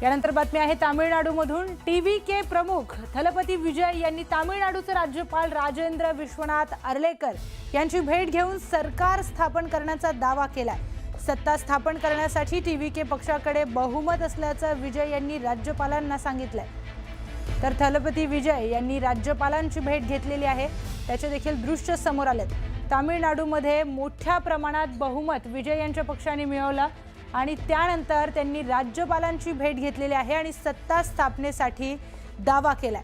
यानंतर बातमी आहे तामिळनाडूमधून। टीव्हीके प्रमुख थलपती विजय यांनी तामिळनाडूचे राज्यपाल राजेंद्र विश्वनाथ अर्लेकर यांची भेट घेऊन सरकार स्थापन करण्याचा दावा केलाय। सत्ता स्थापन करण्यासाठी टीव्हीके पक्षाकडे बहुमत असल्याचं विजय यांनी राज्यपालांना सांगितलंय। तर थलपती विजय यांनी राज्यपालांची भेट घेतलेली आहे, त्याचे देखील दृश्य समोर आलेत। तामिळनाडूमध्ये मोठ्या प्रमाणात बहुमत विजय यांच्या पक्षाने मिळवलं आणि त्यानंतर त्यांनी राज्यपालांची भेट घेतलेली आहे आणि सत्ता स्थापनेसाठी दावा केलाय।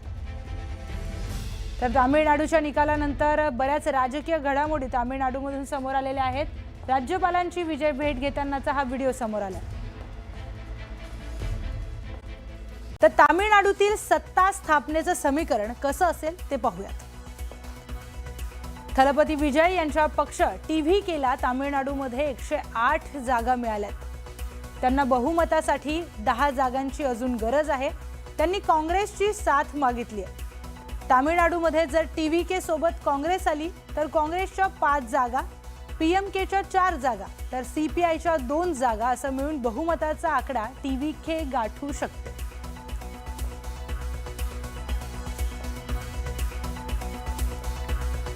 तर तामिळनाडूच्या निकालानंतर बऱ्याच राजकीय घडामोडी तामिळनाडूमधून समोर आलेल्या आहेत। राज्यपालांची विजय भेट घेतानाचा हा व्हिडिओ समोर आला। तर तामिळनाडूतील सत्ता स्थापनेचं समीकरण कसं असेल ते पाहूयात। थलपती विजय यांचा पक्ष टीव्हीकेला तामिळनाडूमध्ये 108 जागा मिळाल्यात। त्यांना बहुमतासाठी 10 जागांची अजून गरज आहे। त्यांनी काँग्रेसची साथ मागितली आहे। तामिळनाडूमध्ये जर टीव्हीके सोबत काँग्रेस आली तर काँग्रेसच्या 5 जागा, पीएमकेच्या 4 जागा तर सीपीआयच्या 2 जागा असं मिळून बहुमताचा आकडा टीव्हीके गाठू शकते।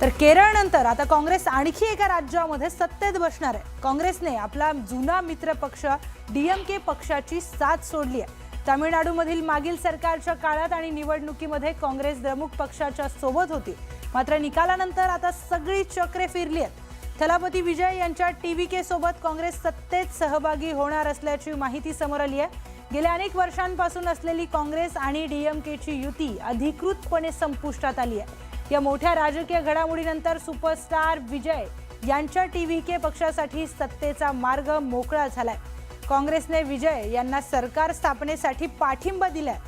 तर केरळनंतर आता काँग्रेस आणखी एका राज्यामध्ये सत्तेत बसणार आहे। काँग्रेसने आपला जुना मित्र पक्ष डीएमके पक्षाची साथ सोडली आहे। तामिळनाडूमधील मागील सरकारच्या काळात आणि निवडणुकीमध्ये काँग्रेस द्रमुक पक्षाच्या सोबत होती, मात्र निकालानंतर आता सगळी चक्रे फिरली आहेत। थलपती विजय यांच्या टीव्हीके सोबत काँग्रेस सत्तेत सहभागी होणार असल्याची माहिती समोर आली आहे। गेल्या अनेक वर्षांपासून असलेली काँग्रेस आणि डीएमकेची युती अधिकृतपणे संपुष्टात आली आहे। या मोठ्या राजकीय घडामोडीनंतर सुपरस्टार विजय यांच्या टीव्हीके पक्षासाठी सत्तेचा मार्ग मोकळा झालाय। काँग्रेसने विजय यांना सरकार स्थापनेसाठी पाठिंबा दिलाय।